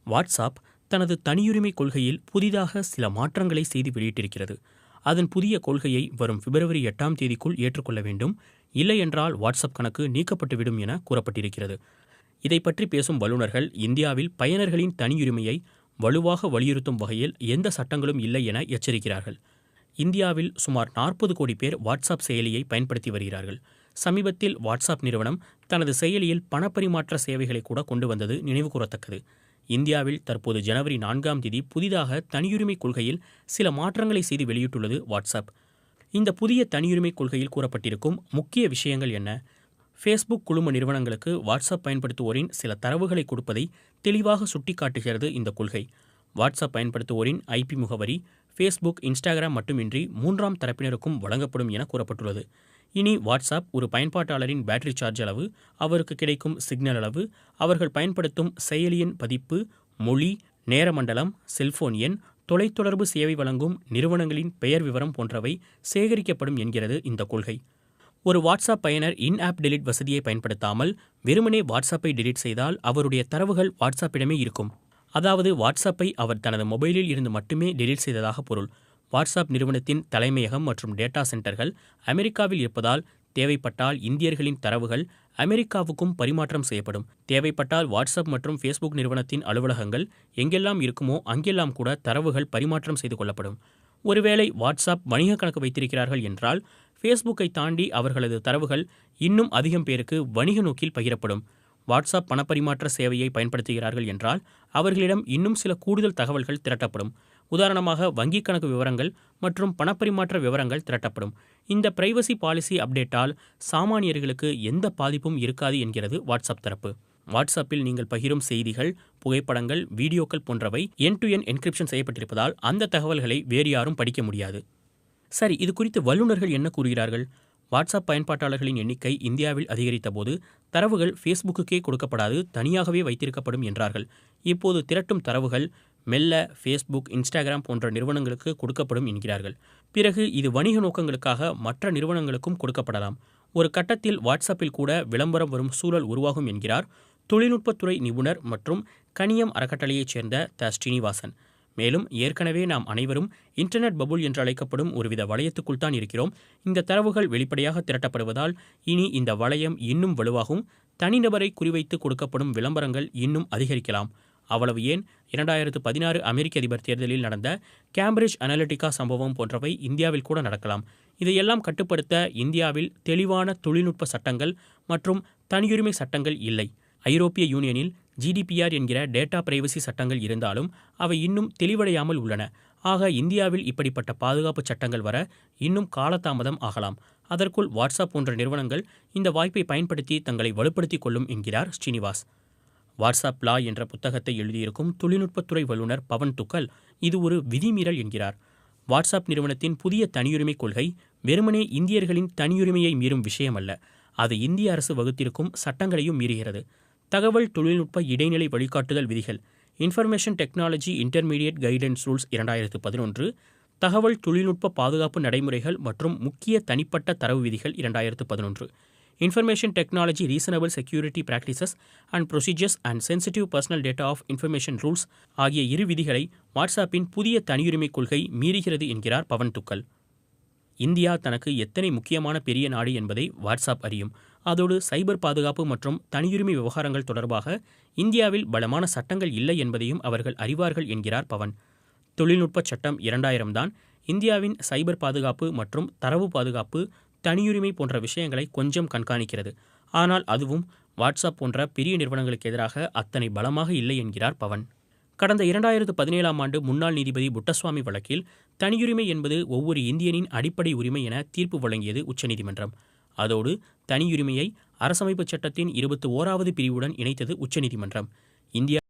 WhatsApp தனது தனியுரிமை கொள்கையில் புதிதாக சில மாற்றங்களை செய்து வெளியிட்டிருக்கிறது. அதன் புதிய கொள்கையை வரும் பிப்ரவரி 8ஆம் தேதிக்குள் ஏற்றுக்கொள்ள வேண்டும். இல்லையென்றால் வாட்ஸ்அப் கணக்கு நீக்கப்பட்டுவிடும் என கூறப்பட்டிருக்கிறது. இதை பற்றி பேசும் வல்லுநர்கள் இந்தியாவில் பயனர்களின் தனியுரிமையை வலுவாக வலியுறுத்தும் வகையில் எந்த சட்டங்களும் இல்லை என எச்சரிக்கிறார்கள். இந்தியாவில் சுமார் 40 கோடி பேர் வாட்ஸ்அப் செயலியை பயன்படுத்தி வருகிறார்கள். சமீபத்தில் வாட்ஸ்அப் நிறுவனம் தனது செயலியில் பணப்பரிமாற்ற சேவைகளை கூட கொண்டு வந்தது நினைவுகூரத்தக்கது. இந்தியாவில் தற்போது ஜனவரி 4ஆம் தேதி புதிதாக தனியுரிமை கொள்கையில் சில மாற்றங்களை செய்து வெளியிட்டுள்ளது வாட்ஸ்அப். இந்த புதிய தனியுரிமை கொள்கையில் கூறப்பட்டிருக்கும் முக்கிய விஷயங்கள் என்ன? ஃபேஸ்புக் குழும நிறுவனங்களுக்கு வாட்ஸ்அப் பயன்படுத்துவோரின் சில தரவுகளை கொடுப்பதை தெளிவாக சுட்டிக்காட்டுகிறது இந்த கொள்கை. வாட்ஸ்அப் பயன்படுத்துவோரின் ஐபி முகவரி ஃபேஸ்புக், இன்ஸ்டாகிராம் மட்டுமின்றி 3ஆம் தரப்பினருக்கும் வழங்கப்படும் என கூறப்பட்டுள்ளது. இனி வாட்ஸ்அப் ஒரு பயன்பாட்டாளரின் பேட்டரி சார்ஜ் அளவு, அவருக்கு கிடைக்கும் சிக்னல் அளவு, அவர்கள் பயன்படுத்தும் செயலியின் பதிப்பு, மொழி, நேர மண்டலம், செல்போன் எண், தொலைத்தொடர்பு சேவை வழங்கும் நிறுவனங்களின் பெயர் விவரம் போன்றவை சேகரிக்கப்படும் என்கிறது இந்த கொள்கை. ஒரு வாட்ஸ்அப் பயனர் இன்-ஆப் டெலிட் வசதியை பயன்படுத்தாமல் வெறுமனே வாட்ஸ்அப்பை டெலிட் செய்தால் அவருடைய தரவுகள் வாட்ஸ்அப்பிடமே இருக்கும். அதாவது வாட்ஸ்அப்பை அவர் தனது மொபைலில் இருந்து மட்டுமே டெலிட் செய்ததாக பொருள். வாட்ஸ்அப் நிறுவனத்தின் தலைமையகம் மற்றும் டேட்டா சென்டர்கள் அமெரிக்காவில் இருப்பதால் தேவைப்பட்டால் இந்தியர்களின் தரவுகள் அமெரிக்காவுக்கும் பரிமாற்றம் செய்யப்படும். தேவைப்பட்டால் வாட்ஸ்அப் மற்றும் ஃபேஸ்புக் நிறுவனத்தின் அலுவலகங்கள் எங்கெல்லாம் இருக்குமோ அங்கெல்லாம் கூட தரவுகள் பரிமாற்றம் செய்து கொள்ளப்படும். ஒருவேளை வாட்ஸ்அப் வணிக கணக்கு வைத்திருக்கிறார்கள் என்றால் ஃபேஸ்புக்கை தாண்டி அவர்களது தரவுகள் இன்னும் அதிகம் பேருக்கு வணிக நோக்கில் பகிரப்படும். வாட்ஸ்அப் பணப்பரிமாற்ற சேவையை பயன்படுத்துகிறார்கள் என்றால் அவர்களிடம் இன்னும் சில கூடுதல் தகவல்கள் திரட்டப்படும். உதாரணமாக வங்கிக் கணக்கு விவரங்கள் மற்றும் பணப்பரிமாற்ற விவரங்கள் திரட்டப்படும். இந்த பிரைவசி பாலிசி அப்டேட்டால் சாமானியர்களுக்கு எந்த பாதிப்பும் இருக்காது என்கிறது வாட்ஸ்அப் தரப்பு. வாட்ஸ்அப்பில் நீங்கள் பகிரும் செய்திகள், புகைப்படங்கள், வீடியோக்கள் போன்றவை எண்ட்-டு-எண்ட் என்கிரிப்ஷன் செய்யப்பட்டிருப்பதால் அந்த தகவல்களை வேறு யாரும் படிக்க முடியாது. சரி, இது குறித்து வல்லுநர்கள் என்ன கூறுகிறார்கள்? வாட்ஸ்அப் பயன்பாட்டாளர்களின் எண்ணிக்கை இந்தியாவில் அதிகரித்த போது தரவுகள் ஃபேஸ்புக்குக்கே கொடுக்கப்படாது, தனியாகவே வைத்திருக்கப்படும் என்றார்கள். இப்போது திரட்டும் தரவுகள் மெல்ல ஃபேஸ்புக், இன்ஸ்டாகிராம் போன்ற நிறுவனங்களுக்கு கொடுக்கப்படும் என்கிறார்கள். பிறகு இது வணிக நோக்கங்களுக்காக மற்ற நிறுவனங்களுக்கும் கொடுக்கப்படலாம். ஒரு கட்டத்தில் வாட்ஸ்அப்பில் கூட விளம்பரம் வரும் சூழல் உருவாகும் என்கிறார் தொழில்நுட்பத்துறை நிபுணர் மற்றும் கணியம் அறக்கட்டளையைச் சேர்ந்த ஸ்ரீனிவாசன். மேலும் ஏற்கனவே நாம் அனைவரும் இன்டர்நெட் பபுள் என்று அழைக்கப்படும் ஒருவித வளையத்துக்குள் தான் இருக்கிறோம். இந்த தரவுகள் வெளிப்படையாக திரட்டப்படுவதால் இனி இந்த வளையம் இன்னும் வலுவாகும். தனிநபரை குறிவைத்து கொடுக்கப்படும் விளம்பரங்கள் இன்னும் அதிகரிக்கலாம். அவ்வளவு ஏன், 2016 அமெரிக்க அதிபர் தேர்தலில் நடந்த கேம்பிரிட்ஜ் அனலிட்டிகா சம்பவம் போன்றவை இந்தியாவில் கூட நடக்கலாம். இதையெல்லாம் கட்டுப்படுத்த இந்தியாவில் தெளிவான தொழில்நுட்ப சட்டங்கள் மற்றும் தனியுரிமை சட்டங்கள் இல்லை. ஐரோப்பிய யூனியனில் GDPR என்கிற டேட்டா பிரைவசி சட்டங்கள் இருந்தாலும் அவை இன்னும் தெளிவடையாமல் உள்ளன. ஆக இந்தியாவில் இப்படிப்பட்ட பாதுகாப்பு சட்டங்கள் வர இன்னும் காலதாமதம் ஆகலாம். அதற்குள் வாட்ஸ்அப் போன்ற நிறுவனங்கள் இந்த வாய்ப்பை பயன்படுத்தி தங்களை வலுப்படுத்திக் கொள்ளும் என்கிறார் ஸ்ரீனிவாஸ். வாட்ஸ்அப் லா என்ற புத்தகத்தை எழுதியிருக்கும் தொழில்நுட்பத்துறை வல்லுநர் பவன் துக்கல் இது ஒரு விதிமீறல் என்கிறார். வாட்ஸ்அப் நிறுவனத்தின் புதிய தனியுரிமை கொள்கை வெறுமனே இந்தியர்களின் தனியுரிமையை மீறும் விஷயம் அல்ல, அது இந்திய அரசு வகுத்திருக்கும் சட்டங்களையும் மீறுகிறது. தகவல் தொழில்நுட்ப இடைநிலை வழிகாட்டுதல் விதிகள் information technology intermediate guidance rules 2011, தகவல் தொழில்நுட்ப பாதுகாப்பு நடைமுறைகள் மற்றும் முக்கிய தனிப்பட்ட தரவு விதிகள் 2011, information technology reasonable security practices and procedures and sensitive personal data of information rules ஆகிய இரு விதிகளை வாட்ஸ்அப்பின் புதிய தனியுரிமை கொள்கை மீறுகிறது என்கிறார் பவன் துக்கல். இந்தியா தனக்கு எத்தனை முக்கியமான பெரிய நாடு என்பதை வாட்ஸ்அப் அறியும். அதோடு சைபர் பாதுகாப்பு மற்றும் தனியுரிமை விவகாரங்கள் தொடர்பாக இந்தியாவில் பலமான சட்டங்கள் இல்லை என்பதையும் அவர்கள் அறிவார்கள் என்கிறார் பவன். தொழில்நுட்ப சட்டம் 2000 தான் இந்தியாவின் சைபர் பாதுகாப்பு மற்றும் தரவு பாதுகாப்பு, தனியுரிமை போன்ற விஷயங்களை கொஞ்சம் கண்காணிக்கிறது. ஆனால் அதுவும் வாட்ஸ்அப் போன்ற பெரிய நிறுவனங்களுக்கு எதிராக அத்தனை பலமாக இல்லை என்கிறார் பவன். கடந்த 2017ஆம் ஆண்டு முன்னாள் நீதிபதி புட்டஸ்வாமி வழக்கில் தனியுரிமை என்பது ஒவ்வொரு இந்தியனின் அடிப்படை உரிமை என தீர்ப்பு வழங்கியது உச்சநீதிமன்றம். அதோடு தனியுரிமையை அரசமைப்புச் சட்டத்தின் 21வது பிரிவுடன் இணைத்தது உச்சநீதிமன்றம். இந்தியா